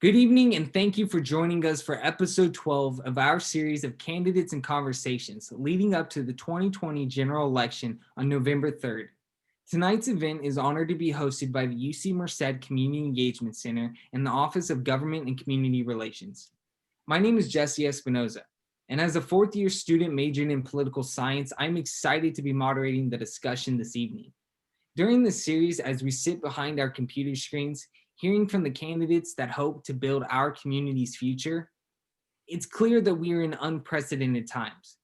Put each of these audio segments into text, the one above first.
Good evening, and thank you for joining us for episode 12 of our series of candidates and conversations leading up to the 2020 general election on November 3rd. Tonight's event is honored to be hosted by the UC Merced Community Engagement Center and the Office of Government and Community Relations. My name is Jesse Espinoza, and as a fourth-year student majoring in political science, I'm excited to be moderating the discussion this evening. During this series, as we sit behind our computer screens, hearing from the candidates that hope to build our community's future, it's clear that we are in unprecedented times.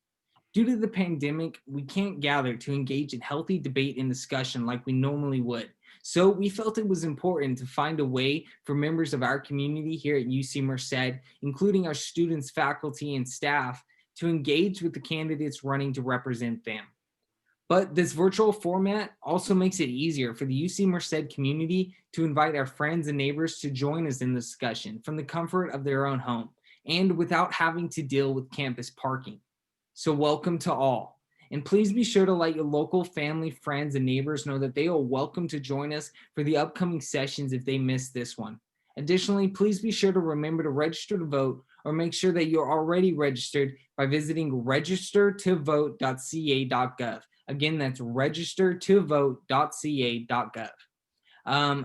Due to the pandemic, we can't gather to engage in healthy debate and discussion like we normally would. So we felt it was important to find a way for members of our community here at UC Merced, including our students, faculty, and staff, to engage with the candidates running to represent them. But this virtual format also makes it easier for the UC Merced community to invite our friends and neighbors to join us in the discussion from the comfort of their own home and without having to deal with campus parking. So welcome to all. And please be sure to let your local family, friends, and neighbors know that they are welcome to join us for the upcoming sessions if they miss this one. Additionally, please be sure to remember to register to vote or make sure that you're already registered by visiting registertovote.ca.gov. Again, that's registertovote.ca.gov. I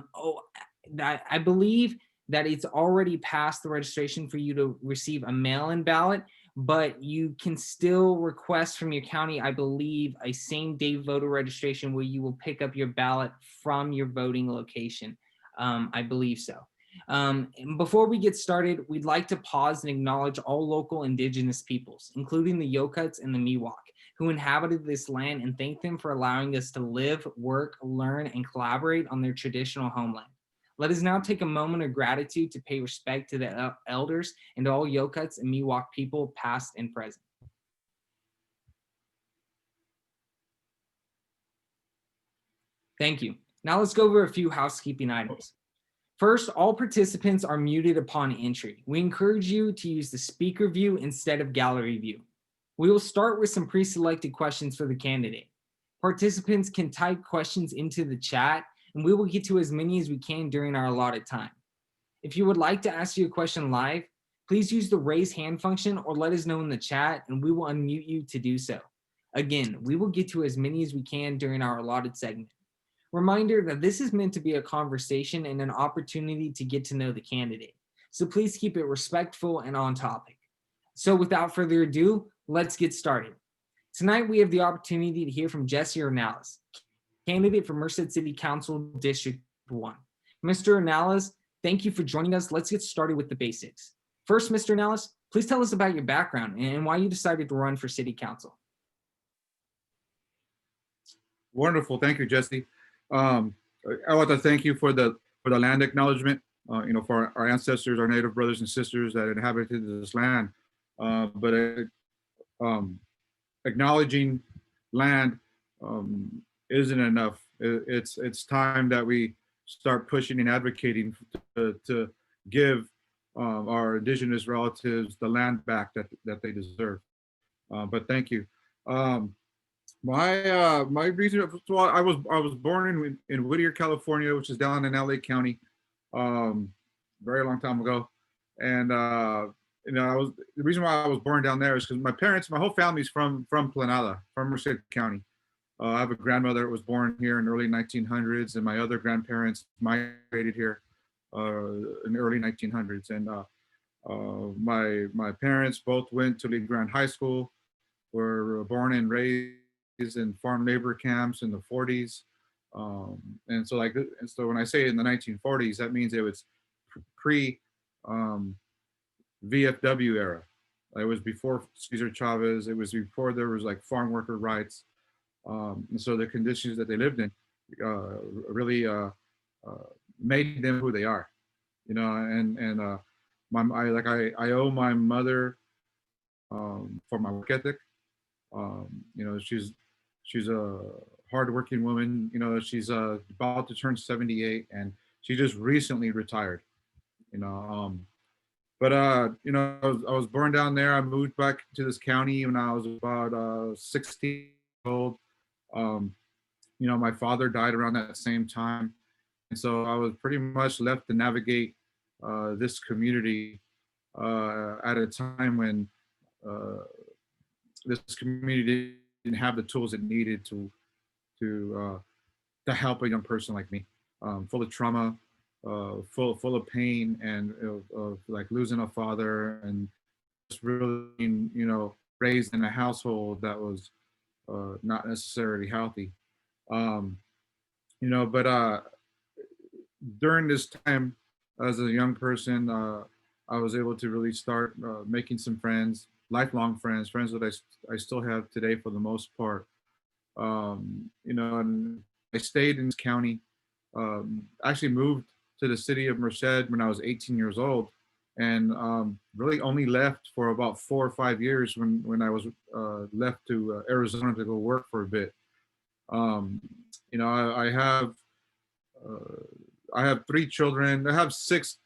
believe that it's already passed the registration for you to receive a mail-in ballot, but you can still request from your county, I believe, a same-day voter registration where you will pick up your ballot from your voting location. I believe so. Before we get started, we'd like to pause and acknowledge all local indigenous peoples, including the Yokuts and the Miwok, who inhabited this land, and thank them for allowing us to live, work, learn, and collaborate on their traditional homeland. Let us now take a moment of gratitude to pay respect to the elders and all Yokuts and Miwok people, past and present. Thank you. Now let's go over a few housekeeping items. First, all participants are muted upon entry. We encourage you to use the speaker view instead of gallery view. We will start with some pre-selected questions for the candidate. Participants can type questions into the chat, and we will get to as many as we can during our allotted time. If you would like to ask your question live, please use the raise hand function or let us know in the chat, and we will unmute you to do so. Again, we will get to as many as we can during our allotted segment. Reminder that this is meant to be a conversation and an opportunity to get to know the candidate. So please keep it respectful and on topic. So without further ado, let's get started. Tonight, we have the opportunity to hear from Jesse Ornelas, candidate for Merced City Council District 1. Mr. Ornelas, thank you for joining us. Let's get started with the basics. First, Mr. Ornelas, please tell us about your background and why you decided to run for City Council. Wonderful, thank you, Jesse. I want to thank you for the land acknowledgement. For our ancestors, our Native brothers and sisters that inhabited this land. Acknowledging land isn't enough. It's time that we start pushing and advocating to give our indigenous relatives the land back that they deserve. But thank you. My reason, well, I was born in Whittier, California, which is down in LA County, very long time ago, and the reason why I was born down there is because my whole family's from Planada, from Merced County. I have a grandmother that was born here in the early 1900s, and my other grandparents migrated here in the early 1900s, and my parents both went to Lee Grand High School, were born and raised in farm labor camps in the 40s. And so when I say in the 1940s, that means it was pre VFW era. It was before Cesar Chavez. It was before there was like farm worker rights. And so the conditions that they lived in really made them who they are, and I owe my mother for my work ethic. She's a hardworking woman. She's about to turn 78, and she just recently retired. I was born down there. I moved back to this county when I was about 16 years old. My father died around that same time, and so I was pretty much left to navigate this community at a time when uh, this community didn't have the tools it needed to to help a young person like me, full of trauma, full of pain, and of like losing a father, and just really raised in a household that was not necessarily healthy. Um, but during this time as a young person, I was able to really start making some friends, lifelong friends, friends that I still have today for the most part. And I stayed in this county. Actually moved to the city of Merced when I was 18 years old, and really only left for about 4 or 5 years when I was left to Arizona to go work for a bit. Um, uh, I have 3 children. I have 6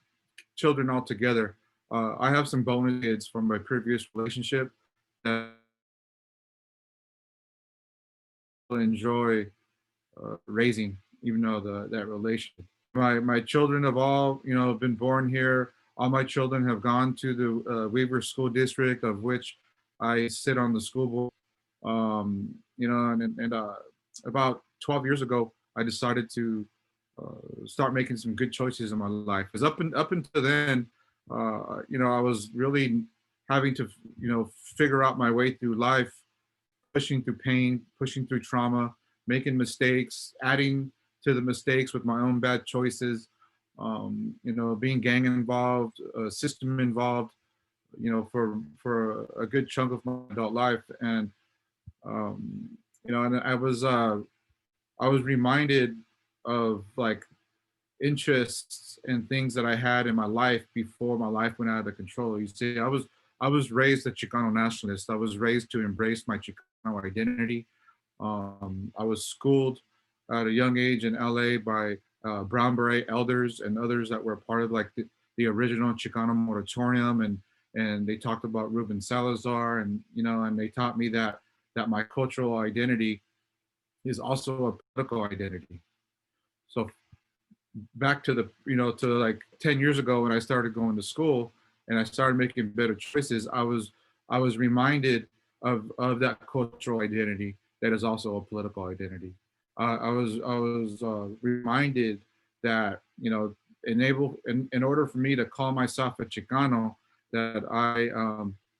children altogether. I have some bonus kids from my previous relationship that I enjoy raising, even though that relation. My children have all been born here. All my children have gone to the Weaver School District, of which I sit on the school board. And about 12 years ago, I decided to start making some good choices in my life. Because up until then, I was really having to figure out my way through life, pushing through pain, pushing through trauma, making mistakes, adding to the mistakes with my own bad choices, being gang involved, system involved, for a good chunk of my adult life. And, and I was reminded of like interests and things that I had in my life before my life went out of control. You see, I was raised a Chicano nationalist. I was raised to embrace my Chicano identity. I was schooled at a young age in LA by Brown Beret elders and others that were part of like the original Chicano moratorium, and they talked about Ruben Salazar, and they taught me that my cultural identity is also a political identity. So back to to like 10 years ago when I started going to school and I started making better choices, I was reminded of that cultural identity that is also a political identity. I was reminded that in order for me to call myself a Chicano, that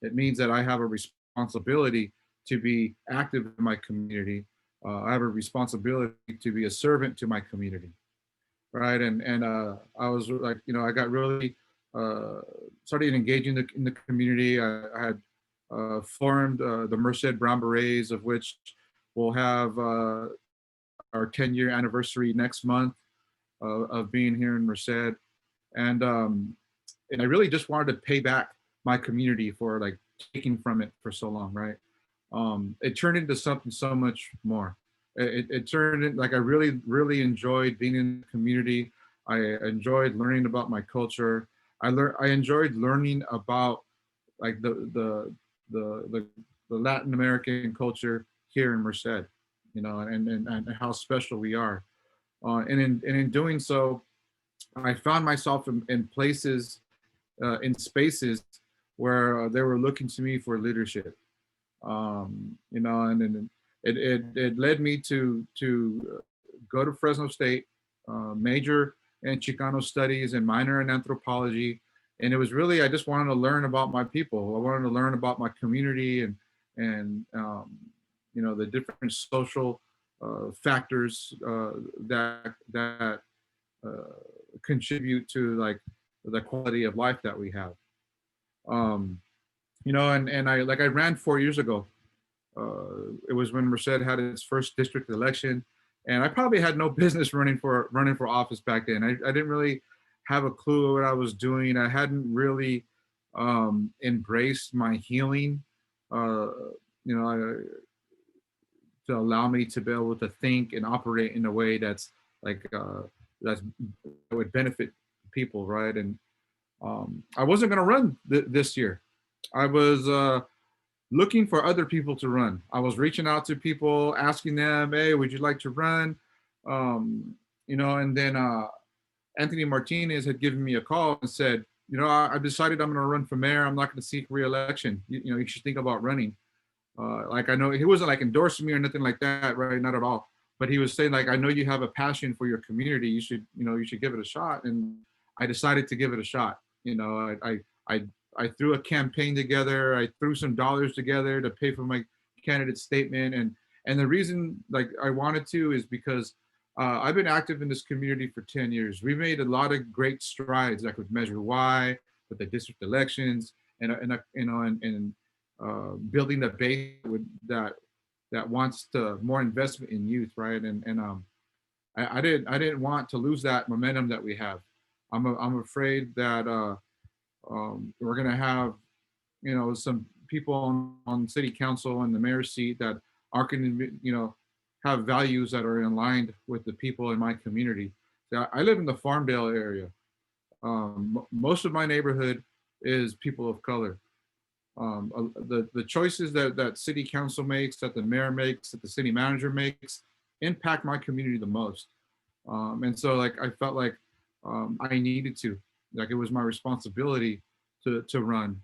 it means that I have a responsibility to be active in my community. I have a responsibility to be a servant to my community, right? And I was like, I got really uh, started engaging in the community. I had formed the Merced Brown Berets, of which we'll have our 10-year anniversary next month of being here in Merced, and and I really just wanted to pay back my community for like taking from it for so long, right? It turned into something so much more. It turned in like I really enjoyed being in the community. I enjoyed learning about my culture. I enjoyed learning about like the Latin American culture here in Merced, and how special we are. And in doing so, I found myself in places, in spaces where they were looking to me for leadership. And it led me to go to Fresno State, major in Chicano studies and minor in anthropology. And it was really, I just wanted to learn about my people. I wanted to learn about my community and the different social factors that uh, contribute to like the quality of life that we have. Um, and I ran 4 years ago. It was when Merced had its first district election, and I probably had no business running for office back then. I didn't really have a clue what I was doing. I hadn't really embraced my healing, uh, to allow me to be able to think and operate in a way that's like that would benefit people, right? And I wasn't going to run this year. I was looking for other people to run. I was reaching out to people, asking them, "Hey, would you like to run?" And then Anthony Martinez had given me a call and said, you know, I've decided I'm going to run for mayor. I'm not going to seek re-election. You know, you should think about running. Like, I know he wasn't like endorsing me or nothing like that, right? Not at all. But he was saying, like, I know you have a passion for your community. You should, you know, you should give it a shot. And I decided to give it a shot. You know, I threw a campaign together. I threw some dollars together to pay for my candidate statement. And the reason, like, I wanted to is because I've been active in this community for 10 years. We've made a lot of great strides. I could measure why with the district elections and you know, and building a base that wants to more investment in youth, right? I didn't want to lose that momentum that we have. I'm afraid that we're gonna have, you know, some people on city council and the mayor's seat that aren't going to, you know, have values that are aligned with the people in my community. So I live in the Farmdale area. Most of my neighborhood is people of color. The choices that city council makes, that the mayor makes, that the city manager makes, impact my community the most. And so, like, I felt like I needed to, like, it was my responsibility to run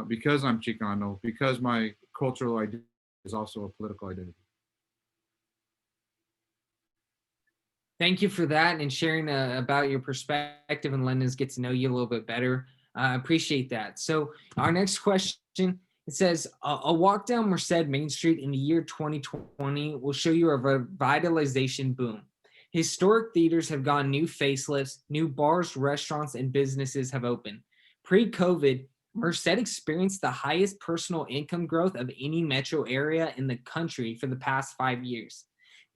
because I'm Chicano, because my cultural identity is also a political identity. Thank you for that and sharing about your perspective and letting us get to know you a little bit better. I appreciate that. So our next question, it says, a walk down Merced Main Street in the year 2020 will show you a revitalization boom. Historic theaters have gotten new facelifts, new bars, restaurants, and businesses have opened. Pre-COVID, Merced experienced the highest personal income growth of any metro area in the country for the past 5 years.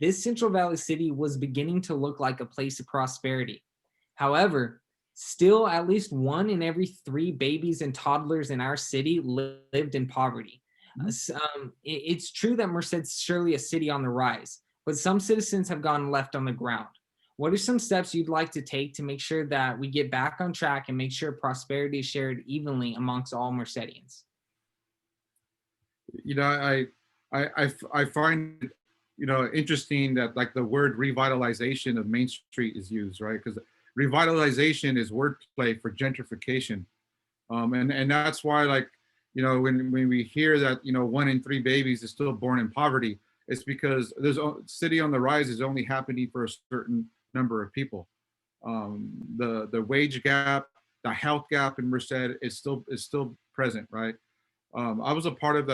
This Central Valley city was beginning to look like a place of prosperity. However, still at least 1 in every 3 babies and toddlers in our city lived in poverty. It's true that Merced's surely a city on the rise, but some citizens have gone left on the ground. What are some steps you'd like to take to make sure that we get back on track and make sure prosperity is shared evenly amongst all Mercedians? You know, I find it, you know, interesting that, like, the word revitalization of Main Street is used, right? Because revitalization is wordplay for gentrification, and that's why, like, you know, when we hear that, you know, 1 in 3 babies is still born in poverty, it's because there's a city on the rise is only happening for a certain number of people. The wage gap, the health gap in Merced is still present, right? I was a part of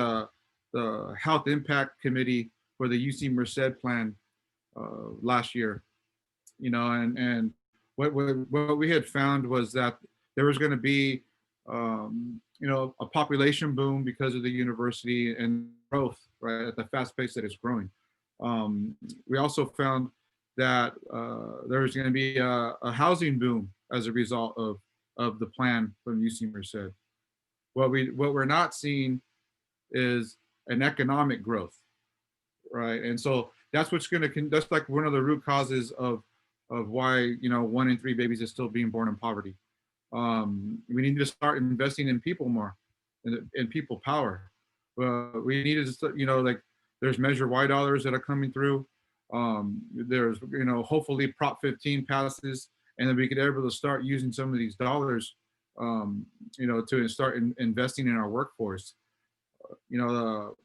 the health impact committee for the UC Merced plan last year, you know, and what we had found was that there was going to be, you know, a population boom because of the university and growth, right, at the fast pace that it's growing. We also found that there was going to be a housing boom as a result of the plan from UC Merced. What we're not seeing is an economic growth, right? And so that's what's going to, that's like one of the root causes of why, you know, 1 in 3 babies is still being born in poverty. We need to start investing in people more, in people power. We need to, you know, like, there's Measure Y dollars that are coming through. There's, you know, hopefully Prop 15 passes, and then we could be able to start using some of these dollars, you know, to start investing in our workforce. You know,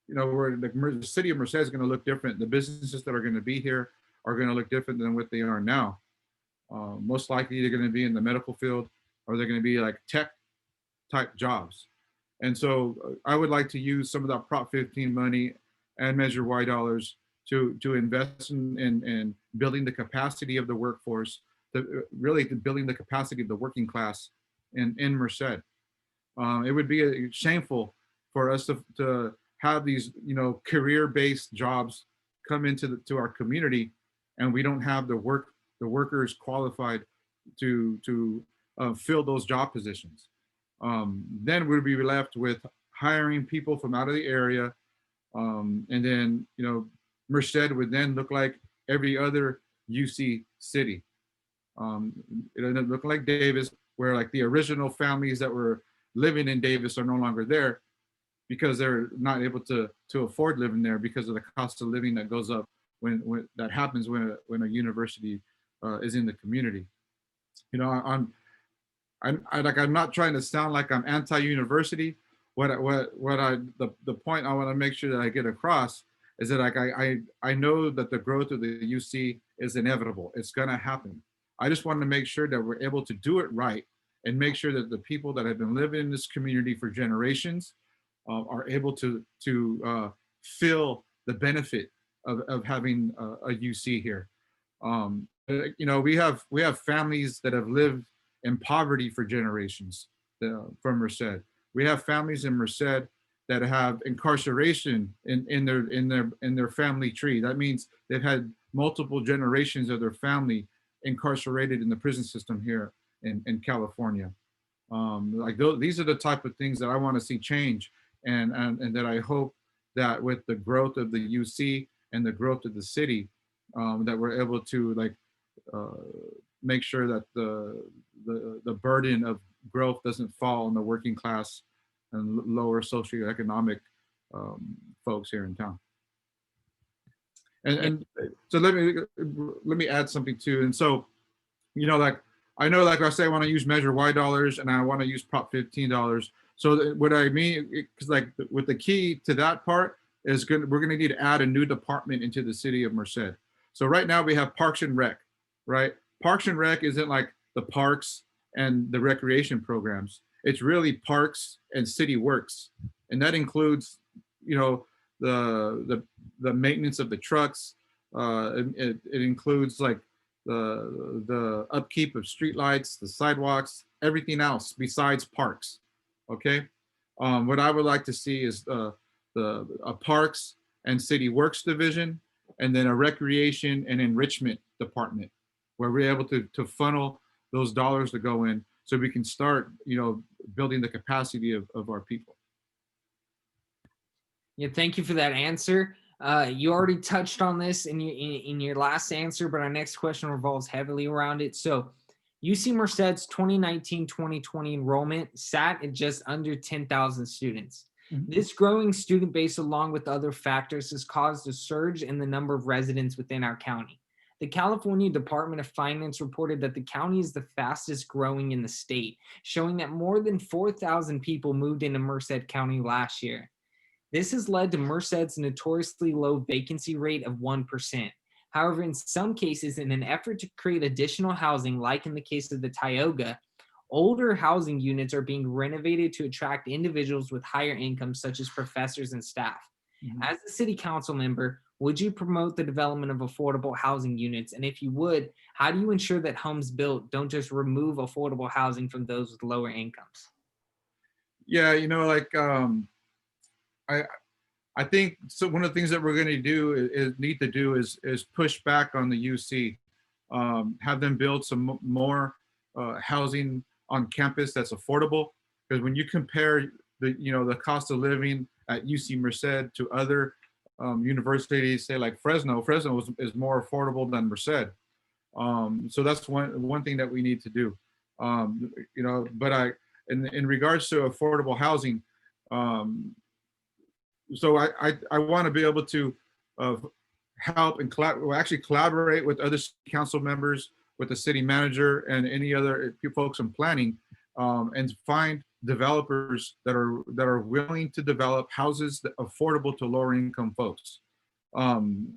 where the city of Merced is going to look different. The businesses that are going to be here are going to look different than what they are now. Most likely they're going to be in the medical field, or they're going to be like tech type jobs. And so I would like to use some of that Prop 15 money and Measure Y dollars to invest in building the capacity of the workforce, really to building the capacity of the working class in Merced. It would be shameful for us to have these, you know, career-based jobs come into to our community, and we don't have the workers qualified to fill those job positions. Then we'd be left with hiring people from out of the area, and then, you know, Merced would then look like every other UC city. It would look like Davis, where, like, the original families that were living in Davis are no longer there because they're not able to afford living there because of the cost of living that goes up when that happens when a university is in the community. You know, I'm not trying to sound like I'm anti-university. The point I want to make sure that I get across is that like I know that the growth of the UC is inevitable. It's gonna happen. I just want to make sure that we're able to do it right and make sure that the people that have been living in this community for generations are able to feel the benefit of having a UC here. You know, we have families that have lived in poverty for generations from Merced. We have families in Merced that have incarceration in their family tree. That means they've had multiple generations of their family incarcerated in the prison system here in California. These are the type of things that I want to see change, and that I hope that with the growth of the UC and the growth of the city, that we're able to uh, make sure that the burden of growth doesn't fall on the working class and lower socioeconomic folks here in town. And so let me add something too. And so, you know, like I know, like I say, I want to use Measure Y dollars and I want to use Prop $15. So what I mean, because like with the key to that part is we're going to need to add a new department into the city of Merced. So right now we have Parks and Rec, right? Parks and Rec isn't like the parks and the recreation programs. It's really parks and city works, and that includes, you know, the maintenance of the trucks. It includes like the upkeep of streetlights, the sidewalks, everything else besides parks. Okay, what I would like to see is a parks and city works division, and then a recreation and enrichment department, where we're able to funnel those dollars to go in, so we can start, you know, building the capacity of our people. Yeah, thank you for that answer. You already touched on this in your last answer, but our next question revolves heavily around it. So UC Merced's 2019-2020 enrollment sat at just under 10,000 students. Mhm. This growing student base, along with other factors, has caused a surge in the number of residents within our county. The California Department of Finance reported that the county is the fastest growing in the state, showing that more than 4,000 people moved into Merced County last year. This has led to Merced's notoriously low vacancy rate of 1%. However, in some cases, in an effort to create additional housing, like in the case of the Tioga, older housing units are being renovated to attract individuals with higher incomes, such as professors and staff. Mhm. As a city council member, would you promote the development of affordable housing units? And if you would, how do you ensure that homes built don't just remove affordable housing from those with lower incomes? Yeah, you know, like I I think so. One of the things that we're going to do need to do is push back on the UC, have them build some more housing on campus that's affordable. Because when you compare the cost of living at UC Merced to other universities, say like Fresno, is more affordable than Merced. So that's one thing that we need to do. But in regards to affordable housing, um, so I want to be able to uh, help and actually collaborate with other council members, with the city manager, and any other folks in planning, and find developers that are willing to develop houses that are affordable to lower income folks. Um,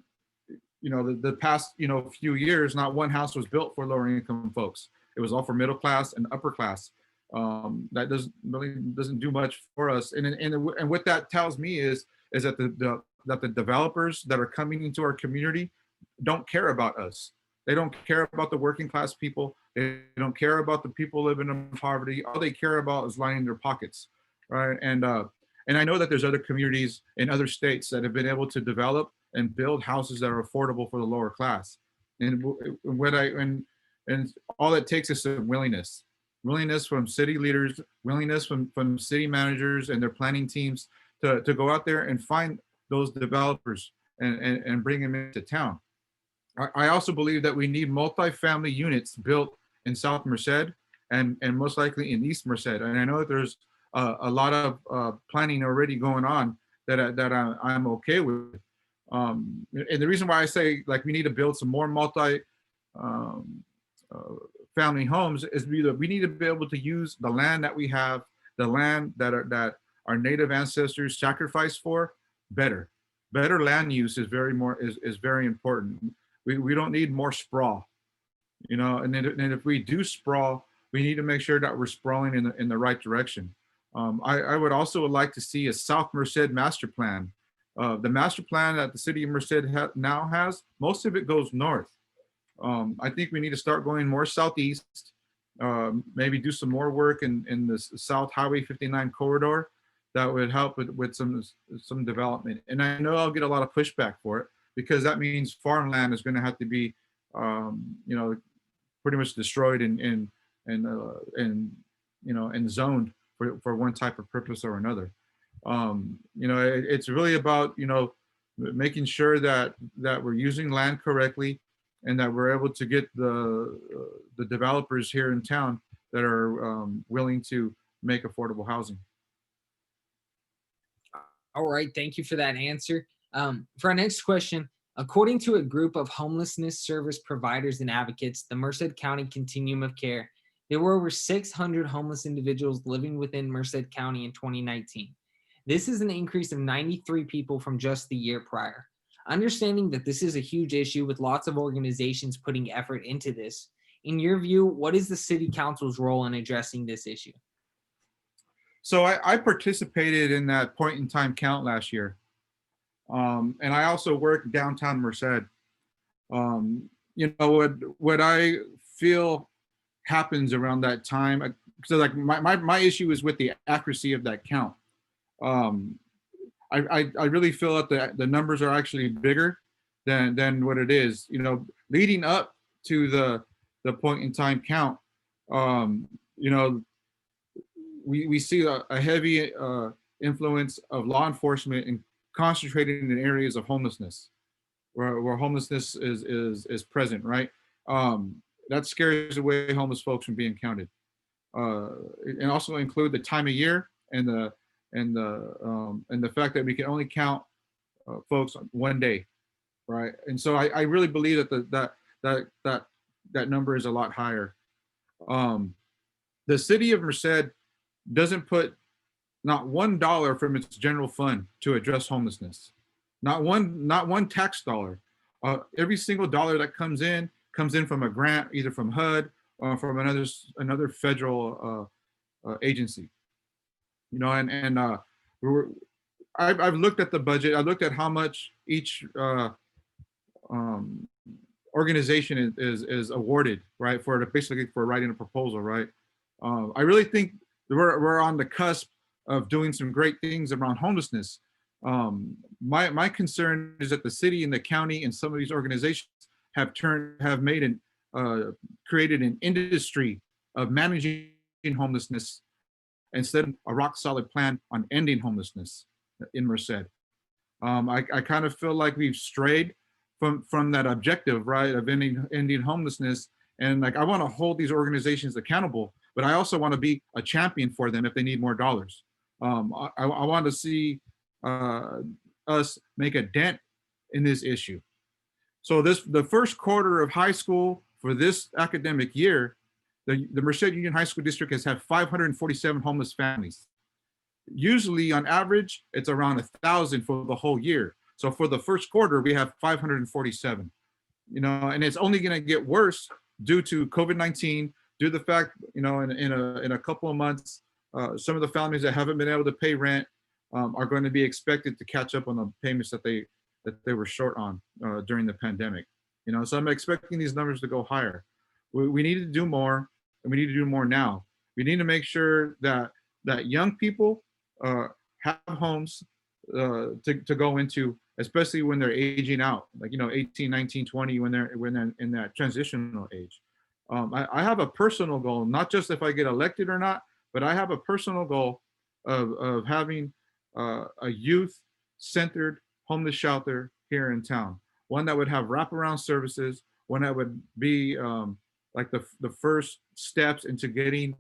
the past few years, not one house was built for lower income folks. It was all for middle class and upper class. That doesn't do much for us. And what that tells me is that the developers that are coming into our community don't care about us. They don't care about the working class people. They don't care about the people living in poverty. All they care about is lining their pockets, right? And I know that there's other communities in other states that have been able to develop and build houses that are affordable for the lower class. And and all it takes is some willingness from city leaders, willingness from city managers and their planning teams to go out there and find those developers and bring them into town. I also believe that we need multifamily units built in South Merced and most likely in East Merced. And I know that there's a lot of planning already going on I'm okay with. And the reason why I say like we need to build some more um, uh, family homes is we need to be able to use the land that we have, the land that our native ancestors sacrificed for, better. Better land use is very important. We don't need more sprawl, you know. And if we do sprawl, we need to make sure that we're sprawling in the right direction. I would also like to see a South Merced master plan. The master plan that the city of Merced now has, most of it goes north. I think we need to start going more southeast, maybe do some more work in the South Highway 59 corridor. That would help with some development. And I know I'll get a lot of pushback for it because that means farmland is going to have to be, you know, pretty much destroyed and you know, and zoned for one type of purpose or another. You know, it's really about, you know, making sure that we're using land correctly and that we're able to get the developers here in town that are willing to make affordable housing. All right, thank you for that answer. For our next question, according to a group of homelessness service providers and advocates, the Merced County Continuum of Care, there were over 600 homeless individuals living within Merced County in 2019. This is an increase of 93 people from just the year prior. Understanding that this is a huge issue with lots of organizations putting effort into this, in your view, what is the city council's role in addressing this issue? So I participated in that point in time count last year. And I also work downtown Merced. You know, what I feel happens around that time. So like my issue is with the accuracy of that count. Um, I really feel that the numbers are actually bigger than what it is. You know, leading up to the point in time count, you know, we see a heavy influence of law enforcement and concentrated in areas of homelessness, where homelessness is present, right? That scares away homeless folks from being counted. And also include the time of year and the fact that we can only count folks on one day, right? And so I really believe that that number is a lot higher. The city of Merced doesn't put not $1 from its general fund to address homelessness. Not one tax dollar. Every single dollar that comes in from a grant, either from HUD or from another federal agency. You know, I've looked at the budget. I looked at how much each organization is awarded, right, for basically for writing a proposal, right. I really think we're on the cusp of doing some great things around homelessness. My concern is that the city and the county and some of these organizations have created an industry of managing homelessness instead of a rock solid plan on ending homelessness in Merced. I kind of feel like we've strayed from that objective, right, of ending homelessness. And like, I want to hold these organizations accountable, but I also want to be a champion for them if they need more dollars. I want to see us make a dent in this issue. So the first quarter of high school for this academic year, the Merced Union High School District has had 547 homeless families. Usually on average, it's around 1,000 for the whole year. So for the first quarter, we have 547, you know, and it's only going to get worse due to COVID-19, due to the fact, you know, in a couple of months, some of the families that haven't been able to pay rent are going to be expected to catch up on the payments that they were short on during the pandemic. You know, so I'm expecting these numbers to go higher. We need to do more, and we need to do more now. We need to make sure that young people have homes to go into, especially when they're aging out, like, you know, 18, 19, 20, when they're in that transitional age. I have a personal goal, not just if I get elected or not, but I have a personal goal of having a youth-centered homeless shelter here in town. One that would have wraparound services, one that would be like the first steps into getting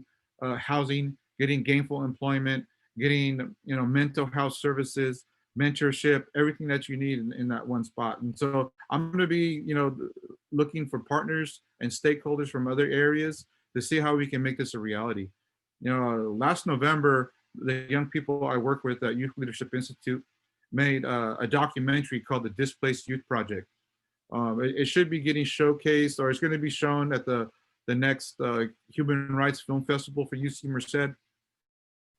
housing, getting gainful employment, getting, you know, mental health services, mentorship, everything that you need in that one spot. And so I'm going to be, you know, looking for partners and stakeholders from other areas to see how we can make this a reality. Last November, the young people I work with at Youth Leadership Institute made a documentary called the Displaced Youth Project. It should be getting showcased, or it's going to be shown at the next Human Rights Film Festival for UC Merced,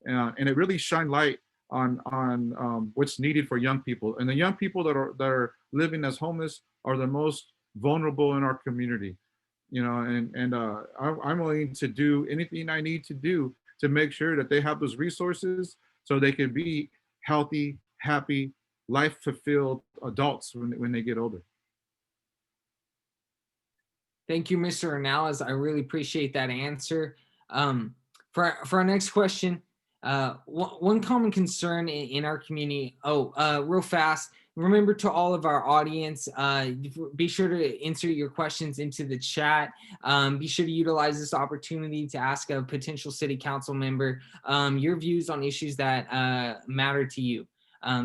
and it really shined light on what's needed for young people. And the young people that are living as homeless are the most vulnerable in our community. I'm willing to do anything I need to do to make sure that they have those resources so they can be healthy, happy, life-fulfilled adults when they get older. Thank you, Mr. Ornelas. I really appreciate that answer. For our next question, one common concern in our community, real fast, remember to all of our audience, be sure to insert your questions into the chat. Be sure to utilize this opportunity to ask a potential city council member your views on issues that matter to you.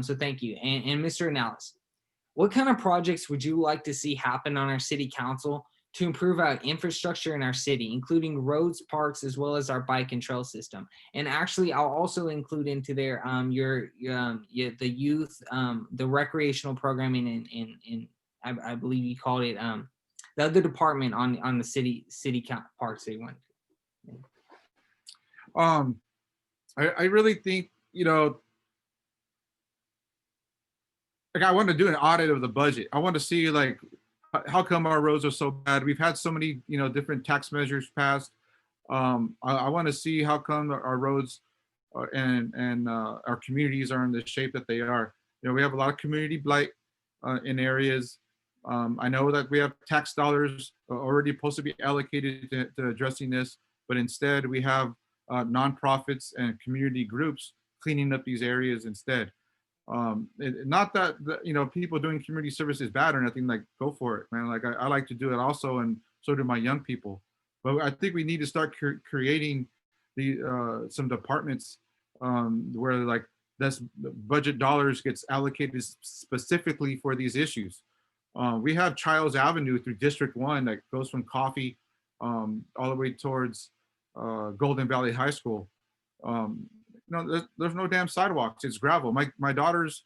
So thank you. And Mr. Ornelas, what kind of projects would you like to see happen on our city council to improve our infrastructure in our city, including roads, parks, as well as our bike and trail system? And actually, I'll also include into there the youth, the recreational programming in I believe you called it the other department on the city parks they went. I really think, like, I want to do an audit of the budget. I want to see, like, how come our roads are so bad? We've had so many, different tax measures passed. I want to see how come our roads and our communities are in the shape that they are. We have a lot of community blight in areas. I know that we have tax dollars already supposed to be allocated to addressing this, but instead we have nonprofits and community groups cleaning up these areas instead. Not that people doing community service is bad or nothing. Like, go for it, man. Like, I like to do it also, and so do my young people. But I think we need to start creating some departments where, like, this budget dollars gets allocated specifically for these issues. We have Childs Avenue through District 1 that goes from Coffee all the way towards Golden Valley High School. There's no damn sidewalks. It's gravel. My daughters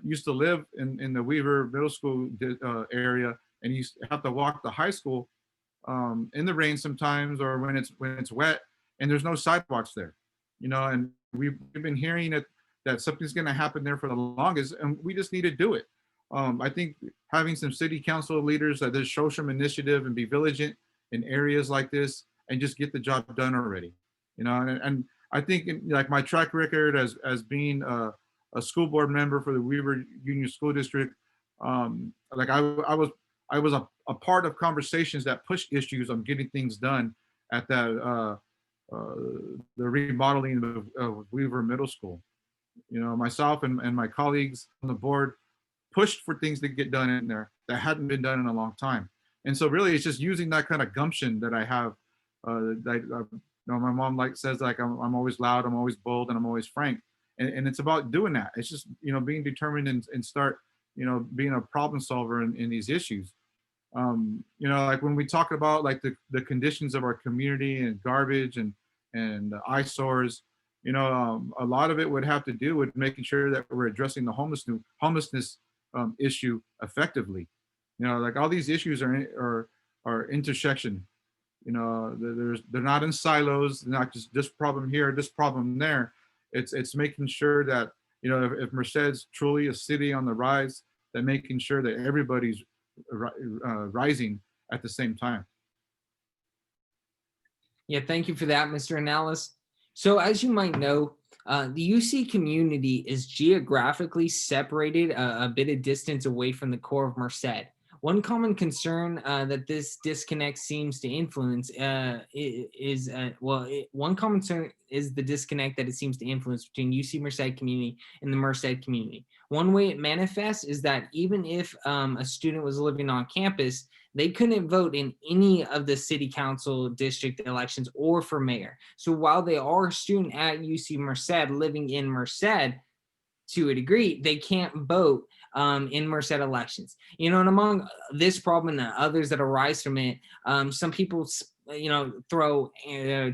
used to live in the Weaver Middle School area, and used to have to walk to high school in the rain sometimes, or when it's wet, and there's no sidewalks there. And we've been hearing that something's going to happen there for the longest, and we just need to do it. I think having some city council leaders that just show some initiative and be vigilant in areas like this and just get the job done already. And I think, like, my track record as being a school board member for the Weaver Union School District, like, I was a part of conversations that pushed issues on getting things done at that the remodeling of Weaver Middle School. Myself and my colleagues on the board pushed for things to get done in there that hadn't been done in a long time. And so really, it's just using that kind of gumption that I have. My mom says, I'm always loud, I'm always bold, and I'm always frank. And it's about doing that. It's just, being determined and start, being a problem solver in these issues. Like, when we talk about, like, the conditions of our community and garbage and eyesores, a lot of it would have to do with making sure that we're addressing the homelessness issue effectively. Like, all these issues are intersection. They're not in silos, not just this problem here, this problem there. It's making sure that, if Merced's truly a city on the rise, that making sure that everybody's rising at the same time. Yeah, thank you for that, Mr. Ornelas. So, as you might know, the UC community is geographically separated a bit of distance away from the core of Merced. One common concern that this disconnect seems to influence one common concern is the disconnect that it seems to influence between UC Merced community and the Merced community. One way it manifests is that even if a student was living on campus, they couldn't vote in any of the city council district elections or for mayor. So while they are a student at UC Merced living in Merced, to a degree, they can't vote in Merced elections. And among this problem and others that arise from it, some people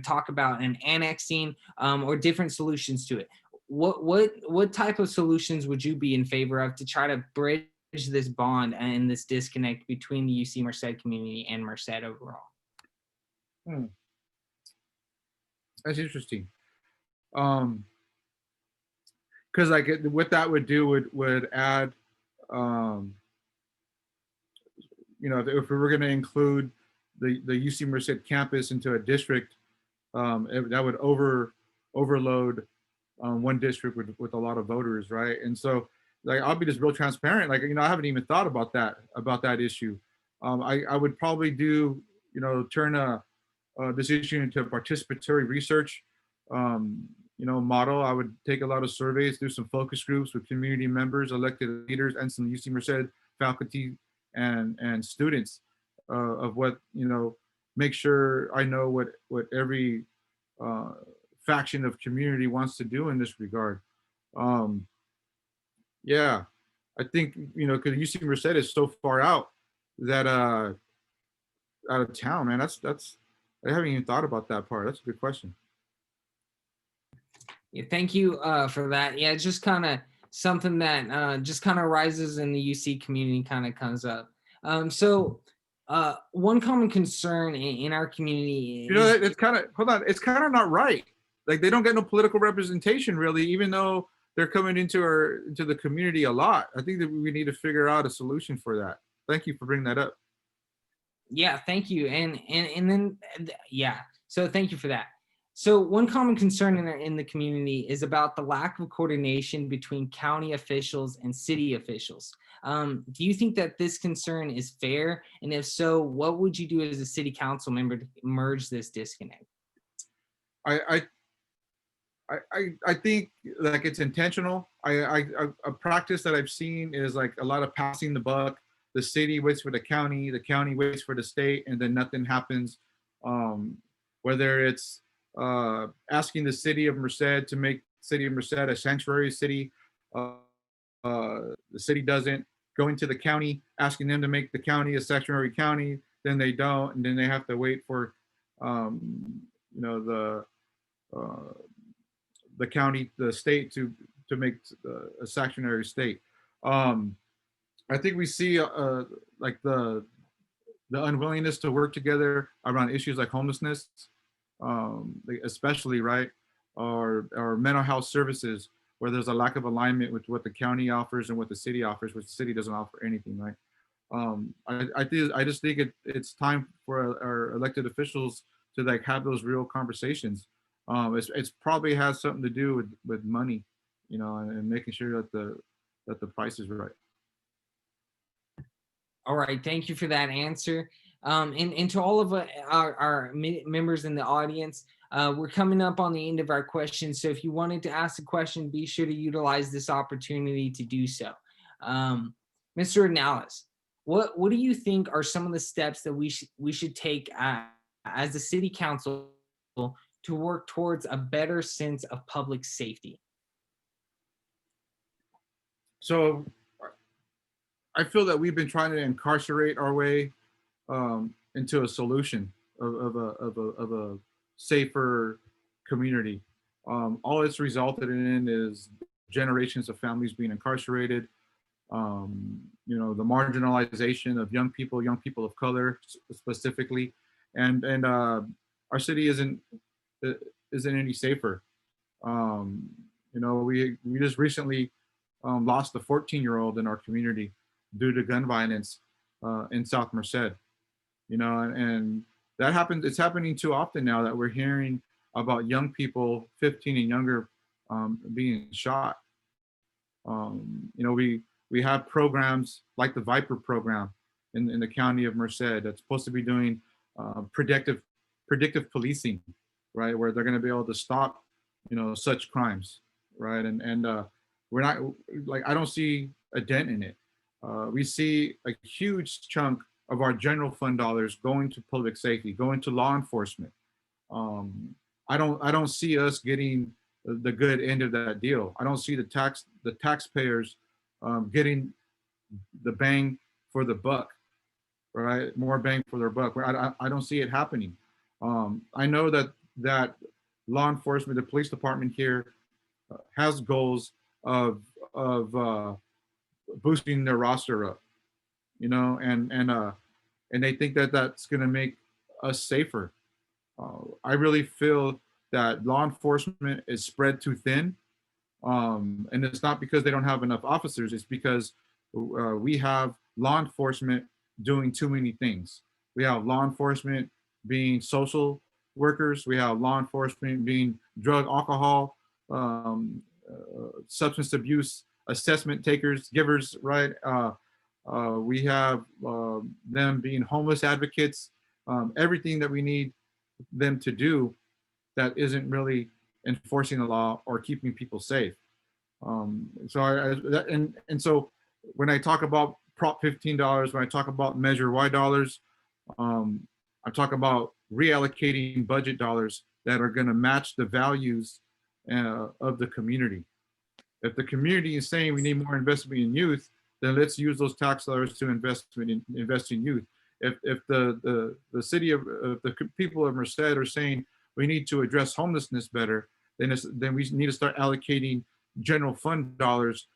talk about an annexing or different solutions to it. What type of solutions would you be in favor of to try to bridge this bond and this disconnect between the UC Merced community and Merced overall? Hmm, that's interesting. Um, because like what that would do would add, um, if we were going to include the UC Merced campus into a district, that would overload one district with a lot of voters, right? And so, like, I'll be just real transparent. Like, I haven't even thought about that issue. I would probably turn this issue into a participatory research, model. I would take a lot of surveys, do some focus groups with community members, elected leaders, and some UC Merced faculty and students of what, make sure I know what every uh, faction of community wants to do in this regard. Um, yeah, I think, because UC Merced is so far out that out of town, man. That's I haven't even thought about that part. That's a good question. Yeah, thank you for that. Yeah, it's just kind of something that just kind of rises in the UC community, kind of comes up. So one common concern in our community is, It's kind of hold on. It's kind of not right. Like they don't get no political representation really, even though they're coming into the community a lot. I think that we need to figure out a solution for that. Thank you for bringing that up. yeah, thank you. And then yeah, so thank you for that. So one common concern in the community is about the lack of coordination between county officials and city officials. Do you think that this concern is fair? And if so, what would you do as a city council member to merge this disconnect? I I think like it's intentional. A practice that I've seen is like a lot of passing the buck. The city waits for the county waits for the state, and then nothing happens. Whether it's asking the city of Merced to make city of Merced a sanctuary city, uh, the city doesn't. Going to the county, asking them to make the county a sanctuary county, then they don't, and then they have to wait for um, you know uh, the county, the state to make a sanctuary state. Um, I think we see like the unwillingness to work together around issues like homelessness, especially right, or mental health services, where there's a lack of alignment with what the county offers and what the city offers, which the city doesn't offer anything, right? I just think it's time for our elected officials to like have those real conversations. It's probably has something to do with money, and making sure that the price is right. All right, thank you for that answer. And to all of our members in the audience, we're coming up on the end of our questions. So if you wanted to ask a question, be sure to utilize this opportunity to do so. Mr. Ornelas, what do you think are some of the steps that we should take as the city council to work towards a better sense of public safety? So I feel that we've been trying to incarcerate our way into a solution of a safer community. All it's resulted in is generations of families being incarcerated. The marginalization of young people of color specifically, and our city isn't any safer. We just recently lost a 14-year-old in our community due to gun violence in South Merced. And that happens. It's happening too often now that we're hearing about young people, 15 and younger, being shot. We have programs like the Viper program in the county of Merced that's supposed to be doing predictive policing, right, where they're going to be able to stop, such crimes, right, and we're not like I don't see a dent in it. We see a huge chunk of our general fund dollars going to public safety, going to law enforcement. Um, I don't see us getting the good end of that deal. I don't see the taxpayers getting the bang for the buck, right? More bang for their buck. I don't see it happening. I know that law enforcement, the police department here, has goals of boosting their roster up, you know, and they think that that's going to make us safer. I really feel that law enforcement is spread too thin, and it's not because they don't have enough officers. It's because we have law enforcement doing too many things. We have law enforcement being social workers. We have law enforcement being drug, alcohol, substance abuse assessment takers, givers, right? We have them being homeless advocates, everything that we need them to do that isn't really enforcing the law or keeping people safe. And so when I talk about Prop $15, when I talk about Measure Y dollars, I talk about reallocating budget dollars that are going to match the values of the community. If the community is saying we need more investment in youth, then let's use those tax dollars to invest in youth. If the city of the people of Merced are saying we need to address homelessness better, then we need to start allocating general fund dollars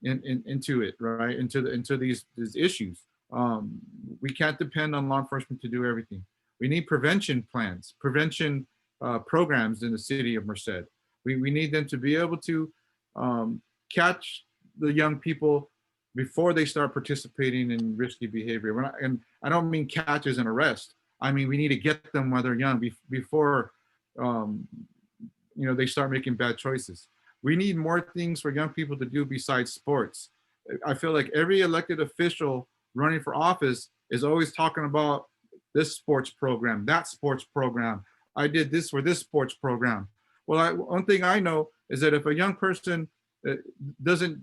into it, right? Into these issues. We can't depend on law enforcement to do everything. We need prevention plans, prevention programs in the city of Merced. We need them to be able to catch the young people before they start participating in risky behavior. And I don't mean catch as an arrest. I mean, we need to get them while they're young before they start making bad choices. We need more things for young people to do besides sports. I feel like every elected official running for office is always talking about this sports program, that sports program. I did this for this sports program. Well, one thing I know is that if a young person doesn't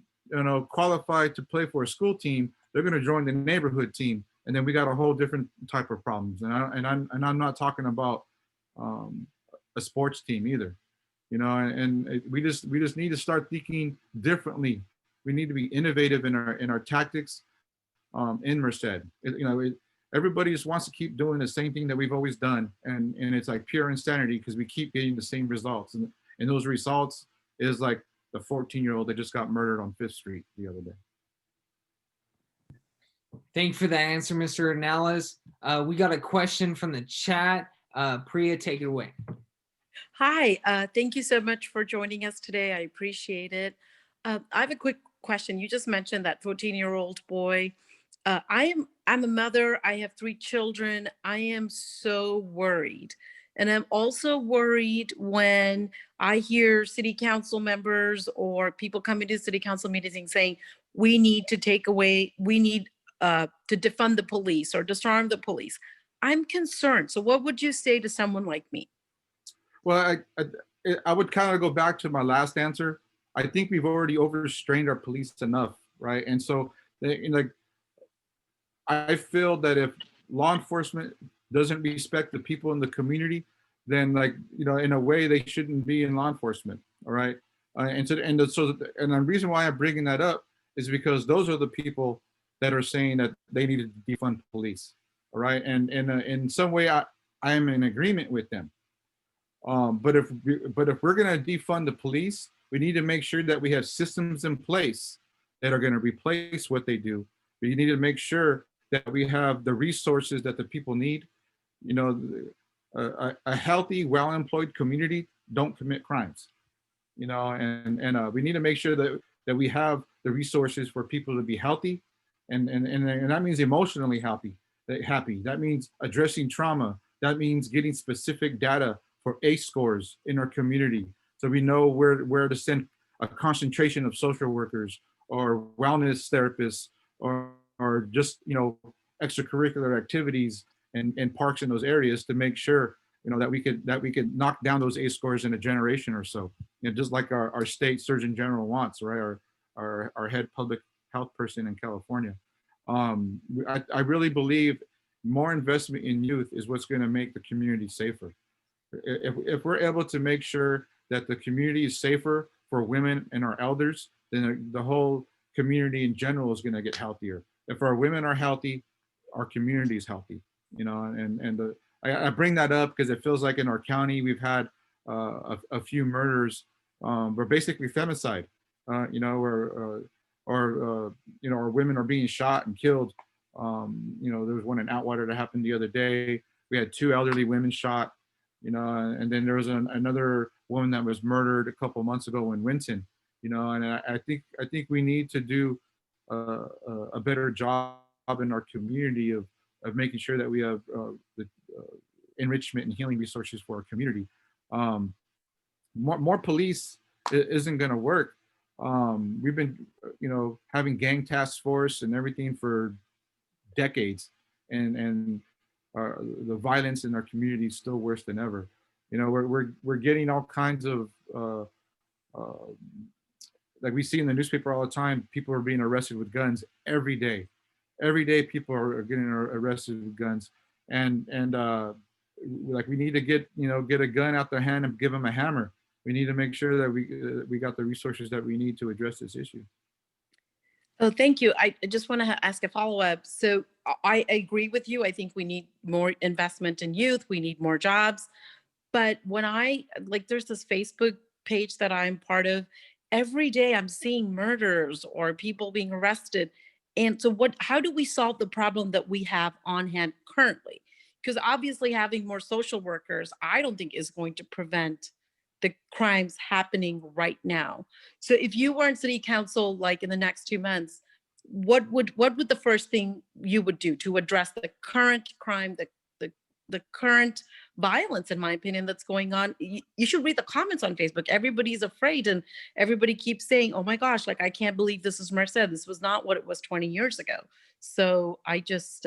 qualify to play for a school team, they're going to join the neighborhood team, and then we got a whole different type of problems. And I'm not talking about a sports team either, and we just need to start thinking differently. We need to be innovative in our tactics in Merced. Everybody just wants to keep doing the same thing that we've always done, and it's like pure insanity because we keep getting the same results, and those results is like the 14-year-old that just got murdered on 5th Street the other day. Thank you for that answer, Mr. Ornelas. We got a question from the chat. Priya, take it away. Hi, thank you so much for joining us today. I appreciate it. I have a quick question. You just mentioned that 14-year-old boy. I'm a mother. I have 3 children. I am so worried. And I'm also worried when I hear city council members or people coming to city council meetings saying, we need to defund the police or disarm the police. I'm concerned. So what would you say to someone like me? Well, I would kind of go back to my last answer. I think we've already overstrained our police enough, right? And so, I feel that if law enforcement doesn't respect the people in the community, then in a way they shouldn't be in law enforcement, all right? The reason why I'm bringing that up is because those are the people that are saying that they need to defund police, all right? And in some way, I am in agreement with them. But if we're going to defund the police, we need to make sure that we have systems in place that are going to replace what they do. But you need to make sure that we have the resources that the people need. A healthy, well-employed community don't commit crimes. And we need to make sure that we have the resources for people to be healthy, and that means emotionally happy. That means addressing trauma. That means getting specific data for ACE scores in our community, so we know where to send a concentration of social workers or wellness therapists or just extracurricular activities and parks in those areas to make sure that we could knock down those ACE scores in a generation or so. Just like our state surgeon general wants, right? Our head public health person in California. I really believe more investment in youth is what's going to make the community safer. If we're able to make sure that the community is safer for women and our elders, then the whole community in general is going to get healthier. If our women are healthy, our community is healthy. I bring that up because it feels like in our county we've had a few murders, were basically femicide. Our women are being shot and killed. There was one in Outwater that happened the other day. We had 2 elderly women shot. And then there was another woman that was murdered a couple months ago in Winton. And I think we need to do a better job in our community of making sure that we have the enrichment and healing resources for our community. More police isn't going to work. We've been, having gang task force and everything for decades, and the violence in our community is still worse than ever. We're getting all kinds of like we see in the newspaper all the time. People are being arrested with guns every day. Every day, people are getting arrested with guns, and like we need to get a gun out their hand and give them a hammer. We need to make sure that we got the resources that we need to address this issue. Oh, thank you. I just want to ask a follow-up. So I agree with you. I think we need more investment in youth. We need more jobs. But when there's this Facebook page that I'm part of, every day I'm seeing murders or people being arrested. And so how do we solve the problem that we have on hand currently? Because obviously having more social workers, I don't think is going to prevent the crimes happening right now. So if you were in city council, like in the next 2 months, what would the first thing you would do to address the current crime, the current violence, in my opinion, that's going on? You should read the comments on Facebook. Everybody's afraid, and everybody keeps saying, oh my gosh, like, I can't believe this is Merced. This was not what it was 20 years ago. So I just,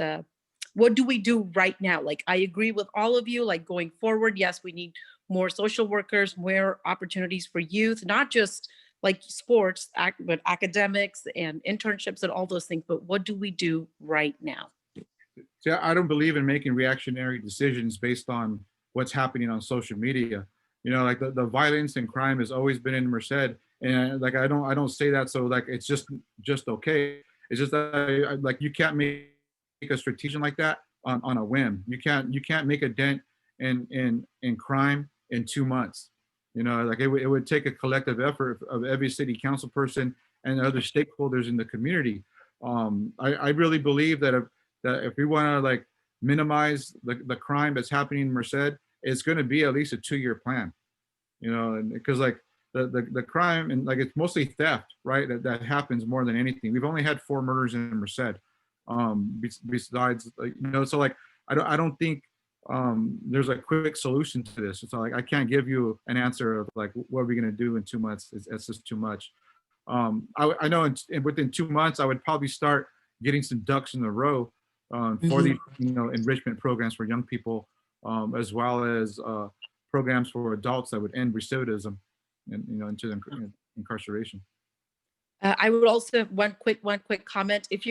what do we do right now? Like, I agree with all of you, like going forward, yes, we need more social workers, more opportunities for youth, not just like sports, but academics and internships and all those things. But what do we do right now? See, I don't believe in making reactionary decisions based on what's happening on social media. Like the violence and crime has always been in Merced, and like I don't say that so like it's just okay. It's just that like you can't make a strategy like that on a whim. You can't make a dent in crime in 2 months. Like it would take a collective effort of every city council person and other stakeholders in the community. I really believe that if we want to like minimize the crime that's happening in Merced, it's going to be at least a 2-year plan. And because like the crime and like it's mostly theft, right? That happens more than anything. We've only had 4 murders in Merced. Besides, so like I don't think there's a quick solution to this. So like I can't give you an answer of like what are we going to do in 2 months. It's just too much. I know within 2 months I would probably start getting some ducks in a row for these enrichment programs for young people, as well as programs for adults that would end recidivism and into incarceration. I would also one quick comment. If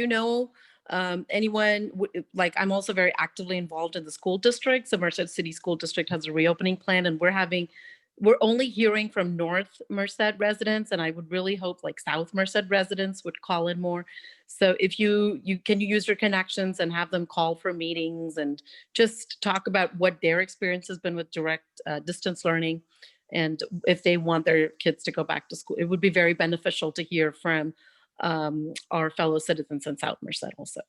anyone, like I'm also very actively involved in the school district. So Merced City School District has a reopening plan, and we're only hearing from North Merced residents, and I would really hope like South Merced residents would call in more. So if you use your connections and have them call for meetings and just talk about what their experience has been with direct distance learning, and if they want their kids to go back to school. It would be very beneficial to hear from our fellow citizens in South Merced also.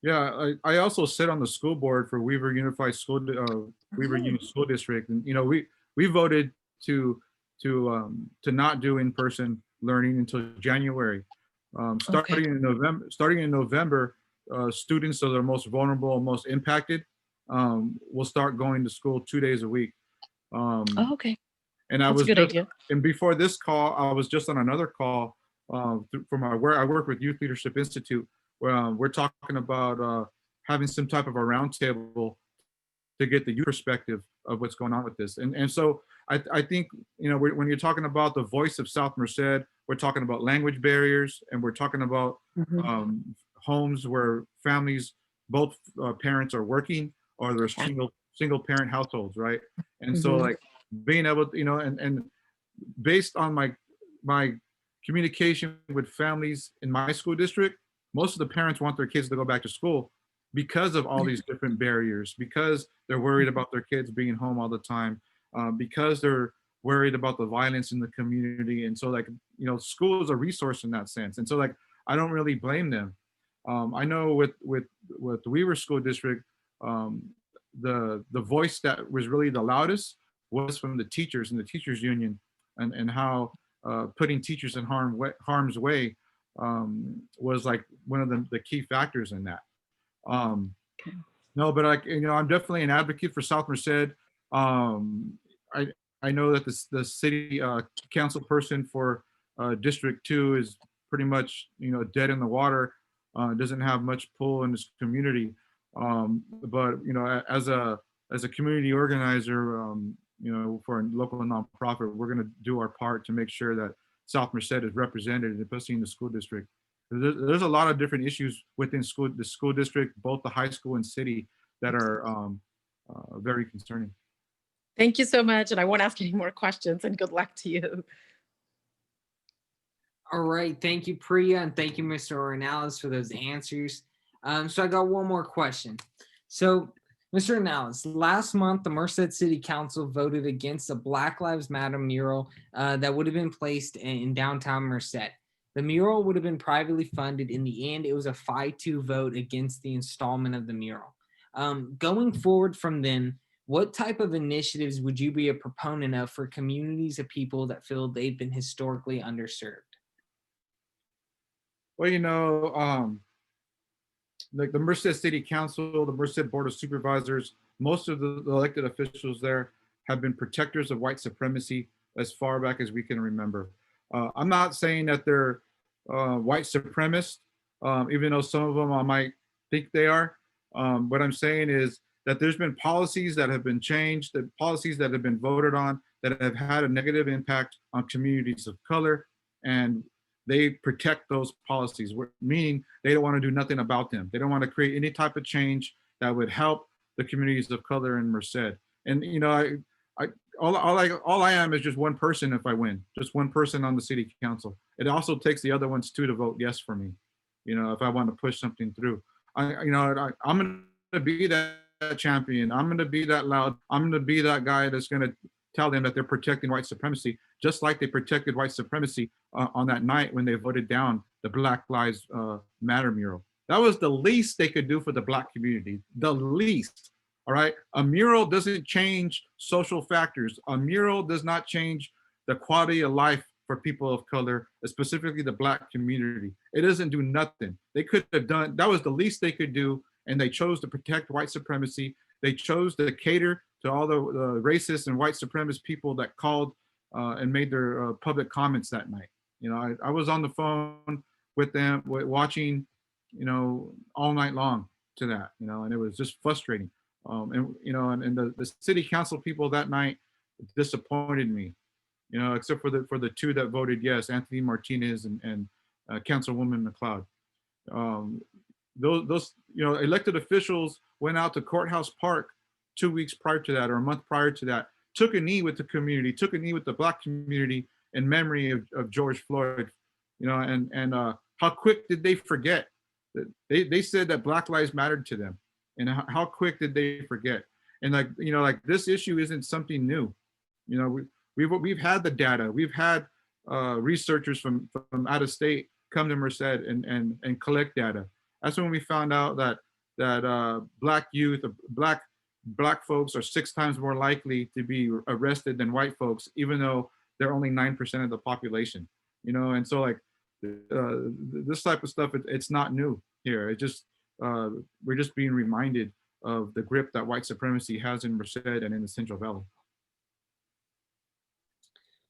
Yeah, I also sit on the school board for Weaver Unified School Union School District, and we voted to not do in-person learning until January. Starting in November, students that are most vulnerable and most impacted will start going to school 2 days a week. Okay. And That's a good idea. And before this call, I was just on another call from I work with Youth Leadership Institute, where we're talking about having some type of a roundtable to get the youth perspective of what's going on with this. And so I think, when you're talking about the voice of South Merced, we're talking about language barriers, and we're talking about homes where families, both parents are working, or they're single parent households, right? And so like being able to, and based on my communication with families in my school district, most of the parents want their kids to go back to school because of all these different barriers, because they're worried about their kids being home all the time, because they're worried about the violence in the community. And so like, school is a resource in that sense. And so like, I don't really blame them. I know with the Weaver School District, um, the voice that was really the loudest was from the teachers and the teachers union, and how putting teachers in harm's way was like one of the key factors in that. Um, no, but like, I'm definitely an advocate for South Merced. Um, I I know that the city council person for District 2 is pretty much dead in the water. Doesn't have much pull in this community. But as a community organizer, for a local nonprofit, we're going to do our part to make sure that South Merced is represented, especially in the school district. There's a lot of different issues within the school district, both the high school and city, that are very concerning. Thank you so much. And I won't ask any more questions, and good luck to you. All right. Thank you, Priya, and thank you, Mr. Ornelas, for those answers. So I got one more question. So, Mr. Ornelas, last month, the Merced City Council voted against a Black Lives Matter mural that would have been placed in downtown Merced. The mural would have been privately funded. In the end, it was a 5-2 vote against the installment of the mural. Going forward from then, what type of initiatives would you be a proponent of for communities of people that feel they've been historically underserved? Well, like the Merced City Council, the Merced Board of Supervisors, most of the elected officials there have been protectors of white supremacy as far back as we can remember. I'm not saying that they're white supremacists, even though some of them I might think they are. What I'm saying is that there's been policies that have been changed, that policies that have been voted on that have had a negative impact on communities of color, and they protect those policies, meaning they don't want to do nothing about them. They don't want to create any type of change that would help the communities of color in Merced. And all I am is just one person if I win, just one person on the city council. It also takes the other ones too to vote yes for me, if I want to push something through. I'm going to be that champion. I'm going to be that loud. I'm going to be that guy that's going to tell them that they're protecting white supremacy, just like they protected white supremacy on that night when they voted down the Black Lives Matter mural. That was the least they could do for the Black community, the least. All right. A mural doesn't change social factors. A mural does not change the quality of life for people of color, specifically the Black community. It doesn't do nothing. They could have done, that was the least they could do. And they chose to protect white supremacy. They chose to cater to all the racist and white supremacist people that called and made their public comments that night. I was on the phone with them, watching, all night long to that, and it was just frustrating. And the city council people that night disappointed me, except for the two that voted yes, Anthony Martinez and Councilwoman McLeod. Those elected officials went out to Courthouse Park 2 weeks prior to that, or a month prior to that, took a knee with the community, took a knee with the Black community in memory of George Floyd, and how quick did they forget? They said that Black lives mattered to them, and how quick did they forget? And like this issue isn't something new. We've had the data, we've had researchers from out of state come to Merced and collect data. That's when we found out that Black youth, Black folks are 6 times more likely to be arrested than white folks, even though they're only 9% of the population. And so like this type of stuff, it's not new here. It just we're just being reminded of the grip that white supremacy has in Merced and in the Central Valley.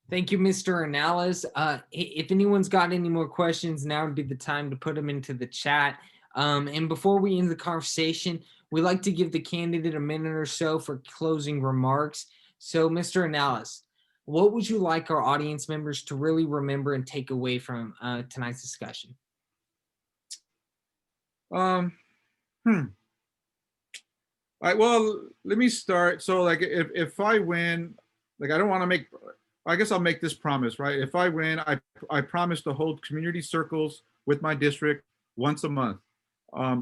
Thank you, Mr. Ornelas. If anyone's got any more questions, now would be the time to put them into the chat. And before we end the conversation, we like to give the candidate a minute or so for closing remarks. So, Mr. Ornelas, what would you like our audience members to really remember and take away from tonight's discussion? All right, well, let me start. So like if I win, like I don't want to make I guess I'll make this promise, right? If I win, I promise to hold community circles with my district once a month.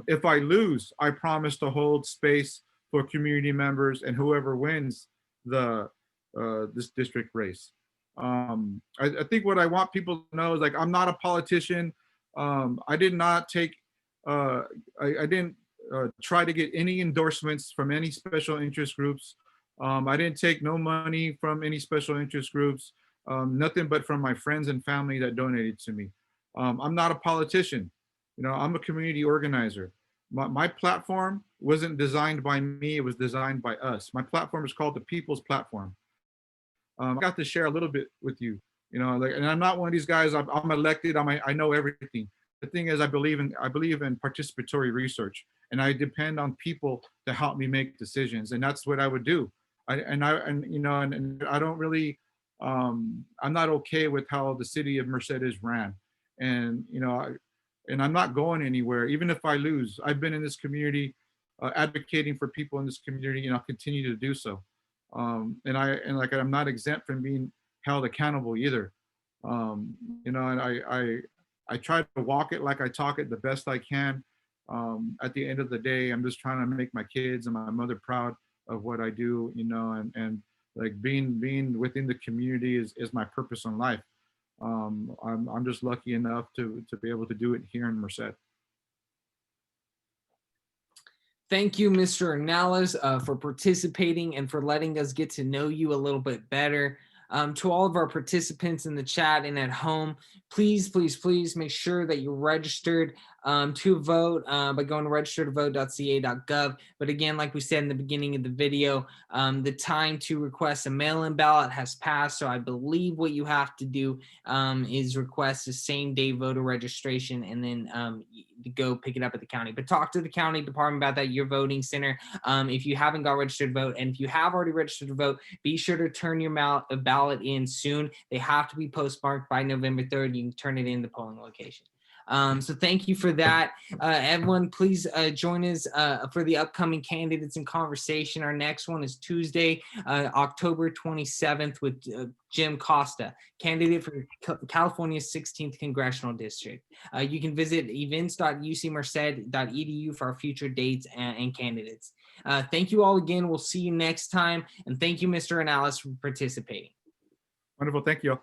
If I lose, I promise to hold space for community members and whoever wins the this district race. I think what I want people to know is, like, I'm not a politician. I did not take, I didn't try to get any endorsements from any special interest groups. I didn't take no money from any special interest groups, nothing but from my friends and family that donated to me. I'm not a politician. You know, I'm a community organizer. My platform wasn't designed by me, it was designed by us. My platform is called the People's Platform. I got to share a little bit with you, you know, like, and I'm not one of these guys, I'm elected, I know everything. The thing is, I believe in participatory research, and I depend on people to help me make decisions, and that's what I would do. And you know, and I don't really, I'm not okay with how the city of Merced is ran, and you know, and I'm not going anywhere, even if I lose. I've been in this community, advocating for people in this community, and I'll continue to do so. And like, I'm not exempt from being held accountable either. You know, and I try to walk it like I talk it the best I can. At the end of the day, I'm just trying to make my kids and my mother proud of what I do, you know, and like being within the community is my purpose in life. I'm just lucky enough to be able to do it here in Merced. Thank you, Mr. Ornelas, for participating and for letting us get to know you a little bit better. To all of our participants in the chat and at home, please, please, please make sure that you're registered to vote by going to registertovote.ca.gov. But again, like we said in the beginning of the video, the time to request a mail-in ballot has passed. So I believe what you have to do is request the same day voter registration, and then go pick it up at the county. But talk to the county department about that, your voting center. If you haven't got registered to vote, and if you have already registered to vote, be sure to turn your ballot in soon. They have to be postmarked by November 3rd. You can turn it in the polling location. So thank you for that. Everyone, please join us for the upcoming Candidates in Conversation. Our next one is Tuesday, October 27th with Jim Costa, candidate for California's 16th Congressional District. You can visit events.ucmerced.edu for our future dates and candidates. Thank you all again. We'll see you next time. And thank you, Mr. Ornelas, for participating. Wonderful. Thank you.